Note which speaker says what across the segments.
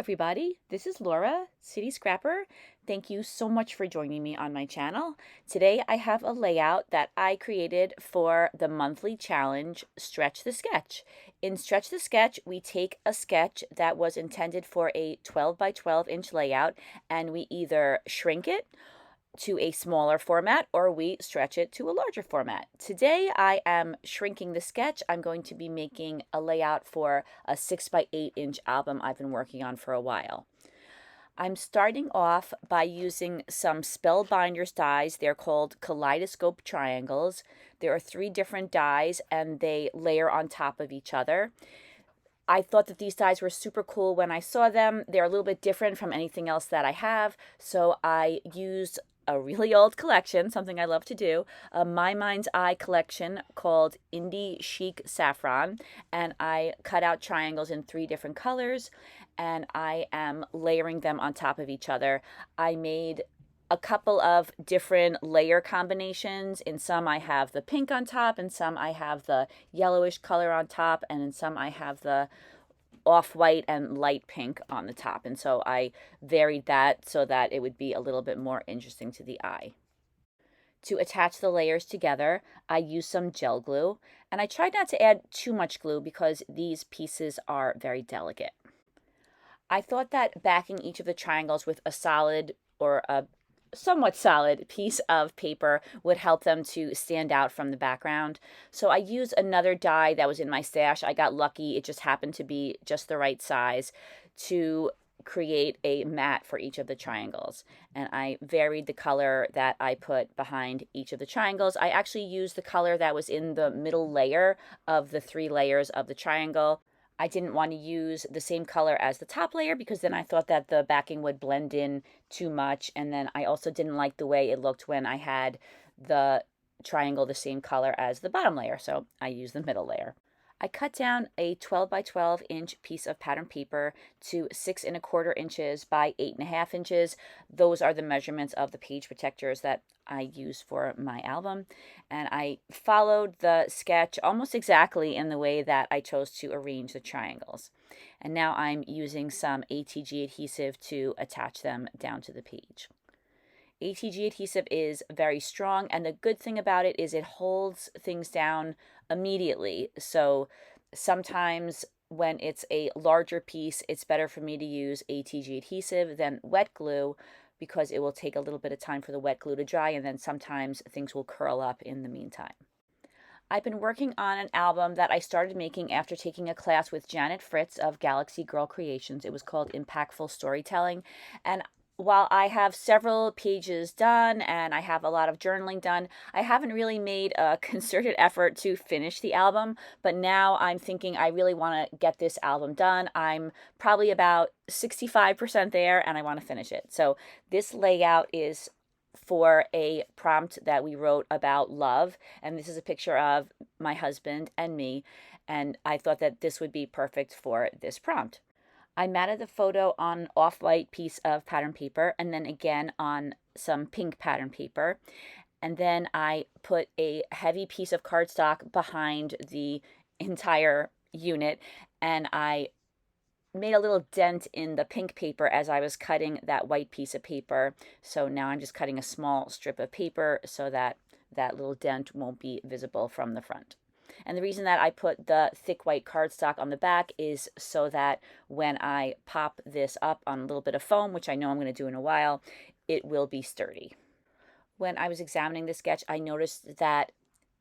Speaker 1: everybody, this is Laura, City Scrapper. Thank you so much for joining me on my channel. Today I have a layout that I created for the monthly challenge, Stretch the Sketch. In Stretch the Sketch, we take a sketch that was intended for a 12 by 12 inch layout and we either shrink it to a smaller format or we stretch it to a larger format. Today I am shrinking the sketch. I'm going to be making a layout for a 6 by 8 inch album I've been working on for a while. I'm starting off by using some Spellbinders dies. They're called Kaleidoscope triangles. There are 3 different dies and they layer on top of each other. I thought that these dies were super cool when I saw them. They're a little bit different from anything else that I have, so I used a really old collection, something I love to do, a My Mind's Eye collection called Indie Chic Saffron, and I cut out triangles in 3 different colors, and I am layering them on top of each other. I made a couple of different layer combinations. In some I have the pink on top, and some I have the yellowish color on top, and in some I have the off-white and light pink on the top. And so I varied that so that it would be a little bit more interesting to the eye. To attach the layers together, I used some gel glue, and I tried not to add too much glue because these pieces are very delicate. I thought that backing each of the triangles with a solid or a somewhat solid piece of paper would help them to stand out from the background. So I used another die that was in my stash. I got lucky. It just happened to be just the right size to create a mat for each of the triangles. And I varied the color that I put behind each of the triangles. I actually used the color that was in the middle layer of the 3 layers of the triangle. I didn't want to use the same color as the top layer because then I thought that the backing would blend in too much. And then I also didn't like the way it looked when I had the triangle the same color as the bottom layer. So I used the middle layer. I cut down a 12 by 12 inch piece of pattern paper to 6 1/4 inches by 8 1/2 inches. Those are the measurements of the page protectors that I use for my album. And I followed the sketch almost exactly in the way that I chose to arrange the triangles. And now I'm using some ATG adhesive to attach them down to the page. ATG adhesive is very strong, and the good thing about it is it holds things down immediately. So sometimes when it's a larger piece, it's better for me to use ATG adhesive than wet glue because it will take a little bit of time for the wet glue to dry, and then sometimes things will curl up in the meantime. I've been working on an album that I started making after taking a class with Janet Fritz of Galaxy Girl Creations. It was called Impactful Storytelling, and while I have several pages done and I have a lot of journaling done, I haven't really made a concerted effort to finish the album, but now I'm thinking I really want to get this album done. I'm probably about 65% there and I want to finish it. So this layout is for a prompt that we wrote about love, and this is a picture of my husband and me, and I thought that this would be perfect for this prompt. I matted the photo on an off-white piece of pattern paper and then again on some pink pattern paper. And then I put a heavy piece of cardstock behind the entire unit, and I made a little dent in the pink paper as I was cutting that white piece of paper. So now I'm just cutting a small strip of paper so that that little dent won't be visible from the front. And the reason that I put the thick white cardstock on the back is so that when I pop this up on a little bit of foam, which I know I'm going to do in a while, it will be sturdy. When I was examining the sketch, I noticed that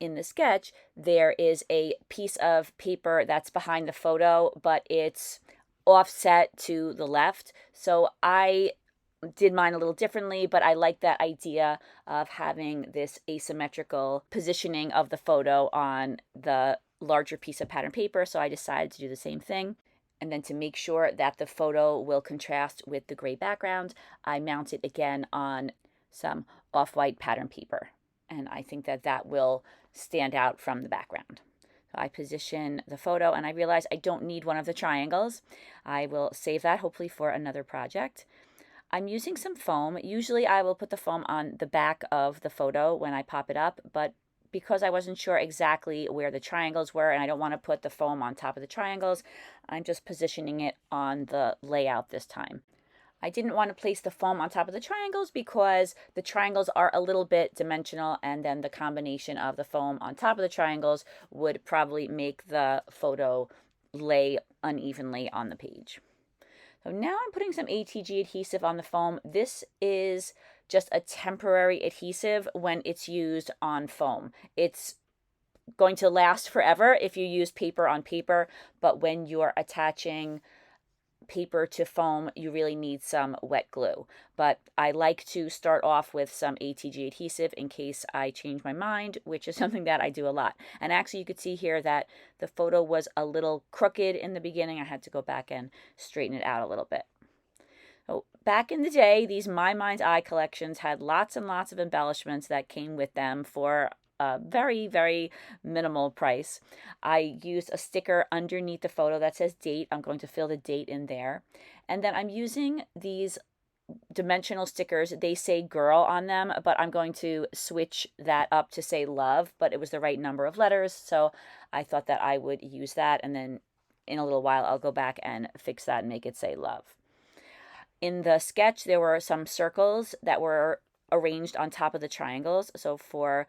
Speaker 1: in the sketch, there is a piece of paper that's behind the photo, but it's offset to the left. So I did mine a little differently, but I like that idea of having this asymmetrical positioning of the photo on the larger piece of pattern paper, so I decided to do the same thing. And then to make sure that the photo will contrast with the gray background, I mount it again on some off-white pattern paper. And I think that that will stand out from the background. So I position the photo and I realize I don't need one of the triangles. I will save that hopefully for another project. I'm using some foam. Usually I will put the foam on the back of the photo when I pop it up, but because I wasn't sure exactly where the triangles were and I don't want to put the foam on top of the triangles, I'm just positioning it on the layout this time. I didn't want to place the foam on top of the triangles because the triangles are a little bit dimensional, and then the combination of the foam on top of the triangles would probably make the photo lay unevenly on the page. So now I'm putting some ATG adhesive on the foam. This is just a temporary adhesive when it's used on foam. It's going to last forever if you use paper on paper, but when you're attaching paper to foam, you really need some wet glue. But I like to start off with some ATG adhesive in case I change my mind, which is something that I do a lot. And actually, you could see here that the photo was a little crooked in the beginning. I had to go back and straighten it out a little bit. So back in the day, these My Mind's Eye collections had lots and lots of embellishments that came with them for a very, very minimal price. I used a sticker underneath the photo that says date. I'm going to fill the date in there. And then I'm using these dimensional stickers. They say girl on them, but I'm going to switch that up to say love, but it was the right number of letters, so I thought that I would use that, and then in a little while I'll go back and fix that and make it say love. In the sketch, there were some circles that were arranged on top of the triangles. So for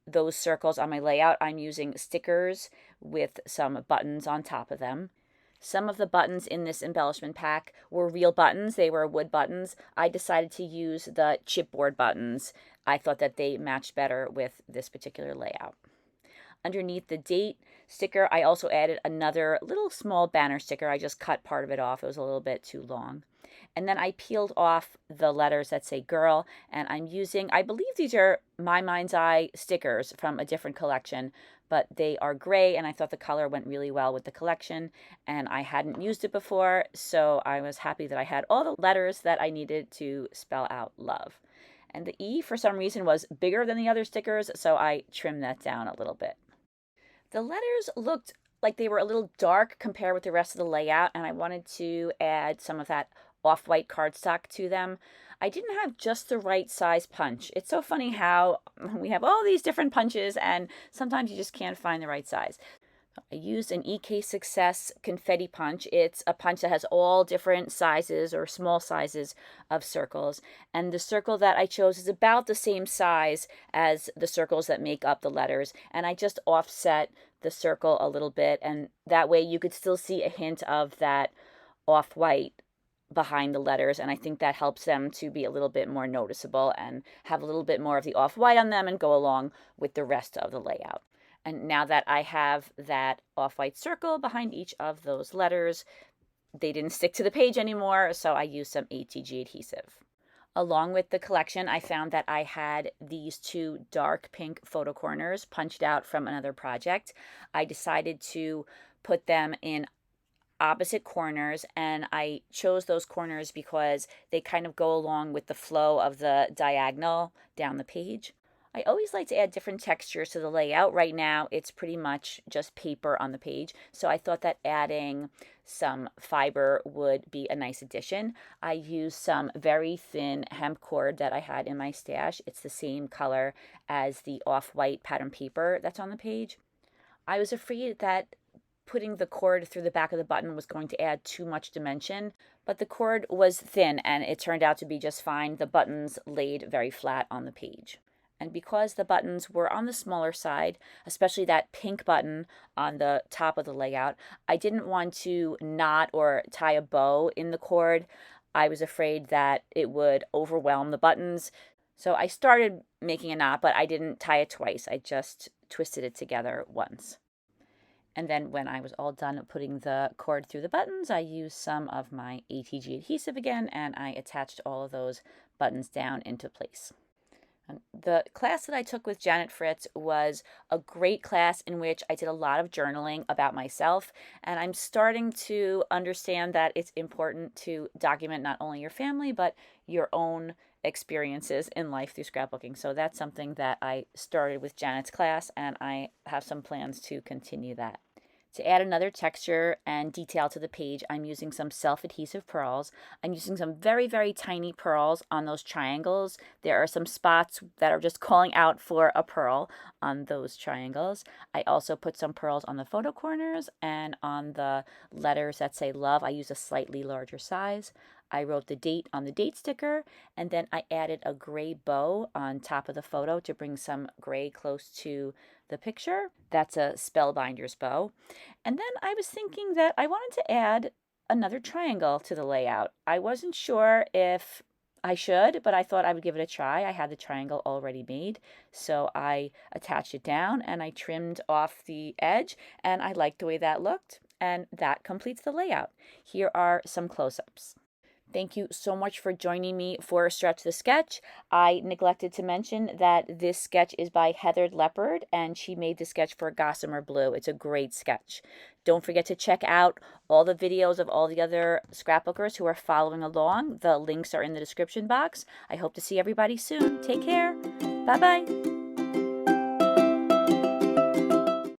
Speaker 1: those circles on my layout, I'm using stickers with some buttons on top of them. Some of the buttons in this embellishment pack were real buttons. They were wood buttons. I decided to use the chipboard buttons. I thought that they matched better with this particular layout. Underneath the date sticker, I also added another little small banner sticker. I just cut part of it off. It was a little bit too long. And then I peeled off the letters that say girl, and I'm using, I believe these are My Mind's Eye stickers from a different collection, but they are gray, and I thought the color went really well with the collection, and I hadn't used it before, so I was happy that I had all the letters that I needed to spell out love. And the E, for some reason, was bigger than the other stickers, so I trimmed that down a little bit. The letters looked like they were a little dark compared with the rest of the layout, and I wanted to add some of that off-white cardstock to them. I didn't have just the right size punch. It's so funny how we have all these different punches and sometimes you just can't find the right size. I used an EK Success confetti punch. It's a punch that has all different sizes or small sizes of circles. And the circle that I chose is about the same size as the circles that make up the letters. And I just offset the circle a little bit. And that way you could still see a hint of that off-white behind the letters, and I think that helps them to be a little bit more noticeable and have a little bit more of the off-white on them and go along with the rest of the layout. And now that I have that off-white circle behind each of those letters, they didn't stick to the page anymore, so I used some ATG adhesive. Along with the collection, I found that I had these two dark pink photo corners punched out from another project. I decided to put them in opposite corners, and I chose those corners because they kind of go along with the flow of the diagonal down the page. I always like to add different textures to the layout. Right now it's pretty much just paper on the page, so I thought that adding some fiber would be a nice addition. I used some very thin hemp cord that I had in my stash. It's the same color as the off-white pattern paper that's on the page. I was afraid that putting the cord through the back of the button was going to add too much dimension, but the cord was thin and it turned out to be just fine. The buttons laid very flat on the page. And because the buttons were on the smaller side, especially that pink button on the top of the layout, I didn't want to knot or tie a bow in the cord. I was afraid that it would overwhelm the buttons. So I started making a knot, but I didn't tie it twice. I just twisted it together once. And then when I was all done putting the cord through the buttons, I used some of my ATG adhesive again, and I attached all of those buttons down into place. And the class that I took with Janet Fritz was a great class in which I did a lot of journaling about myself, and I'm starting to understand that it's important to document not only your family, but your own experiences in life through scrapbooking. So that's something that I started with Janet's class, and I have some plans to continue that. To add another texture and detail to the page, I'm using some self-adhesive pearls. I'm using some very, very tiny pearls on those triangles. There are some spots that are just calling out for a pearl on those triangles. I also put some pearls on the photo corners and on the letters that say love. I use a slightly larger size. I wrote the date on the date sticker, and then I added a gray bow on top of the photo to bring some gray close to the picture. That's a Spellbinders bow. And then I was thinking that I wanted to add another triangle to the layout. I wasn't sure if I should, but I thought I would give it a try. I had the triangle already made, so I attached it down and I trimmed off the edge, and I liked the way that looked, and that completes the layout. Here are some close-ups. Thank you so much for joining me for Stretch the Sketch. I neglected to mention that this sketch is by Heathered Leopard, and she made the sketch for Gossamer Blue. It's a great sketch. Don't forget to check out all the videos of all the other scrapbookers who are following along. The links are in the description box. I hope to see everybody soon. Take care. Bye-bye.